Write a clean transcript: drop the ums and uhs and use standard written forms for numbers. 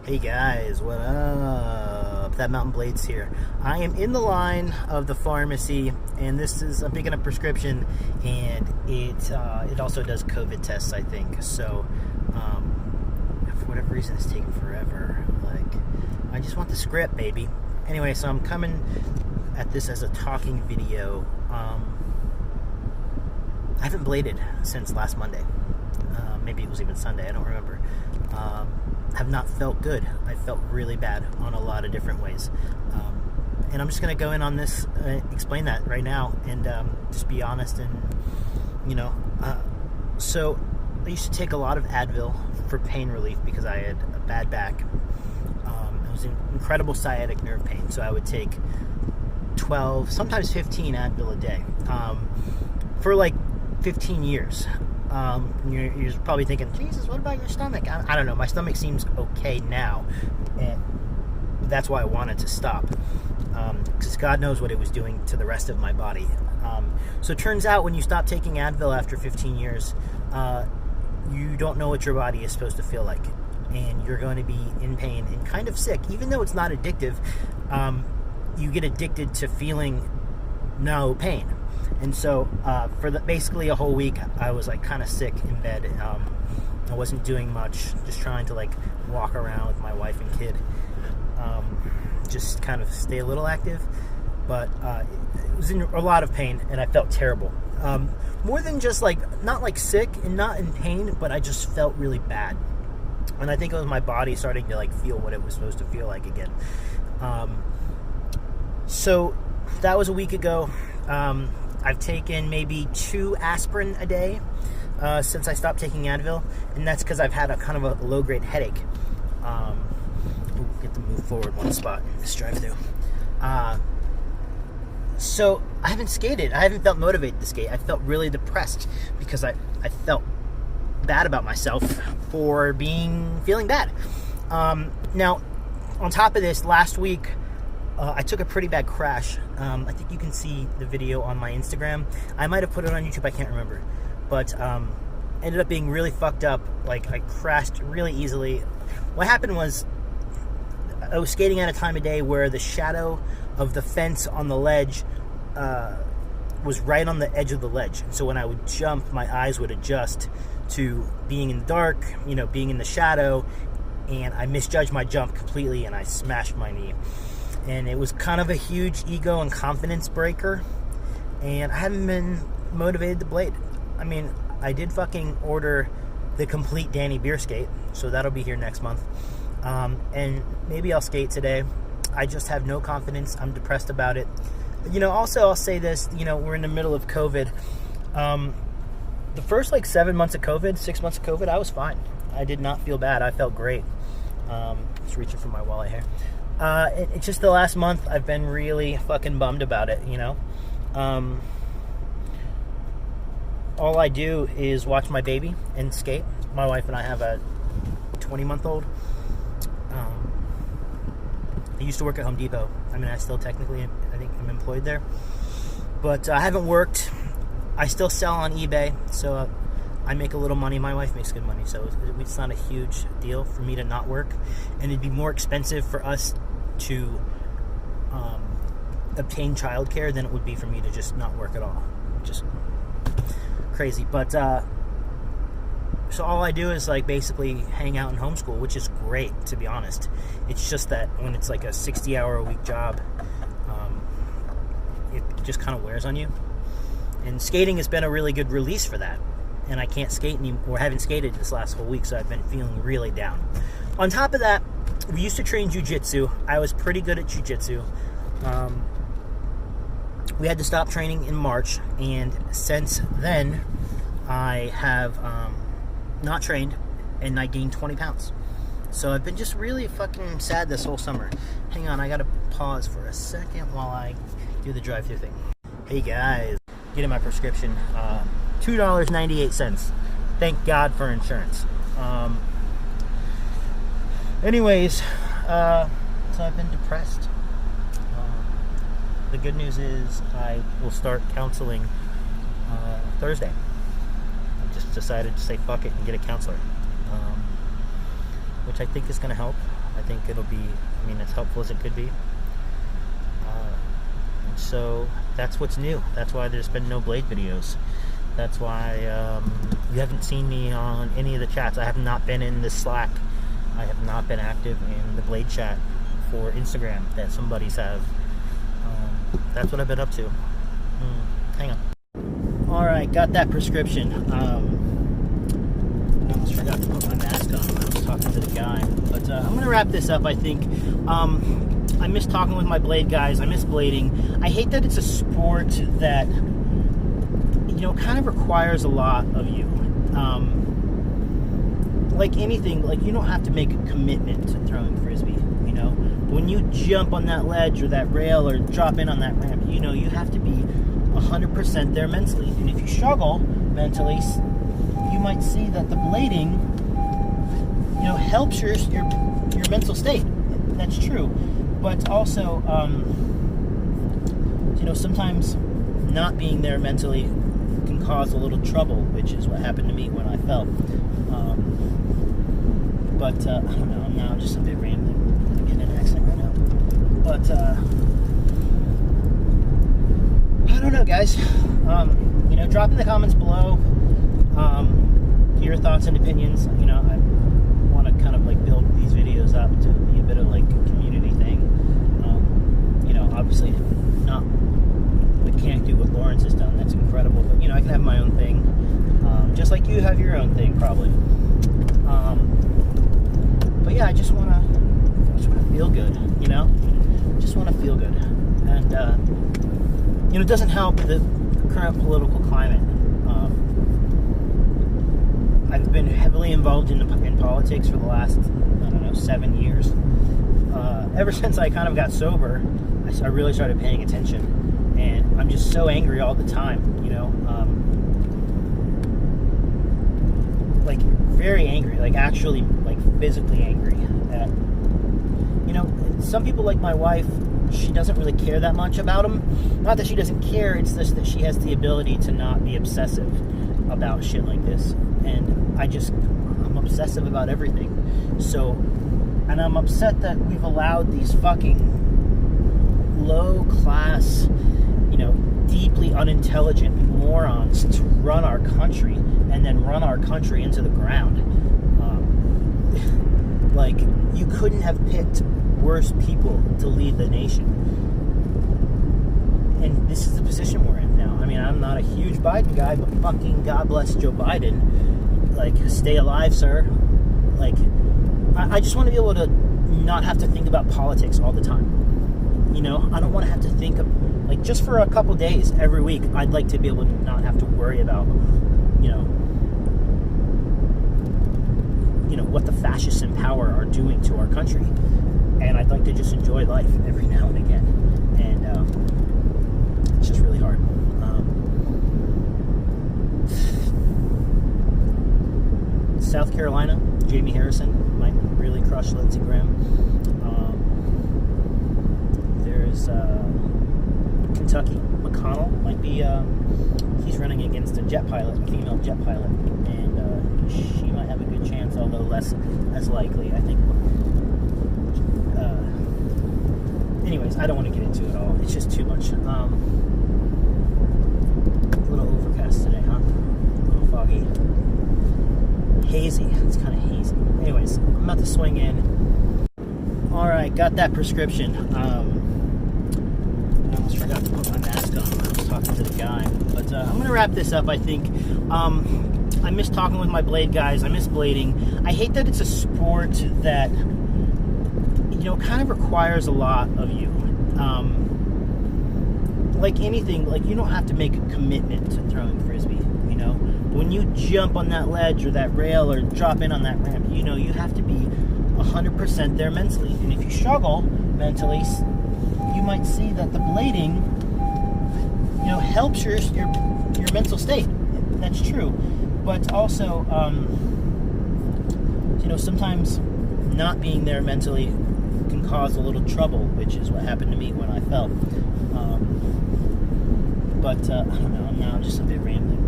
Hey guys, what up? That Mountain Blades here. I am in the line of the pharmacy, and I'm picking up prescription, and it also does COVID tests, I think. So, for whatever reason, it's taking forever. I just want the script, baby. Anyway, so I'm coming at this as a talking video. I haven't bladed since last Monday. Maybe it was even Sunday. I don't remember. Have not felt good. I felt really bad on a lot of different ways. And I'm just going to go in on this, explain that right now, and just be honest. And, so I used to take a lot of Advil for pain relief because I had a bad back. It was incredible sciatic nerve pain. So I would take 12, sometimes 15 Advil a day for like 15 years. You're probably thinking, Jesus, what about your stomach? I don't know. My stomach seems okay now, and that's why I wanted to stop, because God knows what it was doing to the rest of my body. So it turns out when you stop taking Advil after 15 years, you don't know what your body is supposed to feel like, and you're going to be in pain and kind of sick. Even though it's not addictive, you get addicted to feeling no pain. And so for basically a whole week, I was like kind of sick in bed. I wasn't doing much, just trying to like walk around with my wife and kid, just kind of stay a little active. But it was in a lot of pain, and I felt terrible. More than just not like sick and not in pain, but I just felt really bad. And I think it was my body starting to like feel what it was supposed to feel like again. So that was a week ago. I've taken maybe 2 aspirin a day since I stopped taking Advil, and that's because I've had a kind of a low-grade headache. Get to move forward one spot in this drive-thru. So I haven't skated. I haven't felt motivated to skate. I felt really depressed because I felt bad about myself for feeling bad. Now, on top of this, last week, I took a pretty bad crash. I think you can see the video on my Instagram. I might have put it on YouTube, I can't remember. But ended up being really fucked up. Like, I crashed really easily. What happened was, I was skating at a time of day where the shadow of the fence on the ledge was right on the edge of the ledge. So when I would jump, my eyes would adjust to being in the dark, being in the shadow, and I misjudged my jump completely, and I smashed my knee. And it was kind of a huge ego and confidence breaker. And I haven't been motivated to blade. I mean, I did fucking order the complete Danny beer skate, so that'll be here next month. And maybe I'll skate today. I just have no confidence. I'm depressed about it. Also, I'll say this, we're in the middle of COVID. The first 7 months of COVID, 6 months of COVID, I was fine. I did not feel bad. I felt great. Just reaching for my wallet here. It's just the last month I've been really fucking bummed about it, all I do is watch my baby and skate. My wife and I have a 20-month-old. I used to work at Home Depot. I mean, I still technically, I think I'm employed there. But I haven't worked. I still sell on eBay, so I make a little money. My wife makes good money, so it's not a huge deal for me to not work. And it'd be more expensive for us to obtain childcare than it would be for me to just not work at all. Just crazy. But so all I do is basically hang out and homeschool, which is great, to be honest. It's just that when it's a 60-hour-a-week job, it just kind of wears on you. And skating has been a really good release for that. And I can't skate anymore, or haven't skated this last whole week, so I've been feeling really down. On top of that, we used to train jiu-jitsu. I was pretty good at jiu-jitsu. We had to stop training in March, and since then, I have not trained, and I gained 20 pounds. So I've been just really fucking sad this whole summer. Hang on, I gotta pause for a second while I do the drive-thru thing. Hey guys, getting my prescription. $2.98. Thank God for insurance. Anyways, so I've been depressed. The good news is I will start counseling Thursday. I just decided to say fuck it and get a counselor. which I think is going to help. I think it'll be, as helpful as it could be. And so that's what's new. That's why there's been no Blade videos. That's why you haven't seen me on any of the chats. I have not been in the Slack. I have not been active in the Blade chat for Instagram that some buddies have. That's what I've been up to. Hang on. Alright, got that prescription. I almost forgot to put my mask on when I was talking to the guy. But I'm going to wrap this up, I think. I miss talking with my Blade guys. I miss blading. I hate that it's a sport that, kind of requires a lot of you. Like anything, you don't have to make a commitment to throwing Frisbee, When you jump on that ledge or that rail or drop in on that ramp, you have to be 100% there mentally. And if you struggle mentally, you might see that the blading, helps your mental state. That's true. But also, sometimes not being there mentally can cause a little trouble, which is what happened to me when I fell. But I don't know, I'm now just a bit rambling. I'm getting an accent right now. But I don't know, guys. Drop in the comments below your thoughts and opinions. I want to kind of build these videos up to be a bit of a community thing. Obviously not, we can't do what Lawrence has done. That's incredible. But I can have my own thing, just like you have your own thing, probably. But yeah, I just want to feel good. Just want to feel good, and it doesn't help the current political climate. I've been heavily involved in politics for the last, 7 years. Ever since I kind of got sober, I really started paying attention, and I'm just so angry all the time, very angry, actually, physically angry at, some people, like my wife, she doesn't really care that much about them. Not that she doesn't care, it's just that she has the ability to not be obsessive about shit like this, and I'm obsessive about everything. So, and I'm upset that we've allowed these fucking low-class, deeply unintelligent morons to run our country, and then run our country into the ground. You couldn't have picked worse people to lead the nation. And this is the position we're in now. I'm not a huge Biden guy, but fucking God bless Joe Biden. Stay alive, sir. I just want to be able to not have to think about politics all the time. I don't want to have to think of, just for a couple days every week, I'd like to be able to not have to worry about, what the fascists in power are doing to our country. And I'd like to just enjoy life every now and again. And it's just really hard. South Carolina, Jamie Harrison might really crush Lindsey Graham. There's Kentucky, McConnell might be, he's running against a female jet pilot, and she might have a good chance, although less as likely, I think. Anyways, I don't want to get into it all. It's just too much. A little overcast today, huh? A little foggy. Hazy. It's kind of hazy. Anyways, I'm about to swing in. Alright, got that prescription. I almost forgot to put my mask on when I was talking to the guy. But I'm going to wrap this up, I think. I miss talking with my Blade guys. I miss blading. I hate that it's a sport that, kind of requires a lot of you. Like anything, you don't have to make a commitment to throwing Frisbee, When you jump on that ledge or that rail or drop in on that ramp, you have to be 100% there mentally. And if you struggle mentally, you might see that the blading, helps your mental state. That's true. But also, sometimes not being there mentally can cause a little trouble, which is what happened to me when I fell. But I don't know, I'm now just a bit rambling.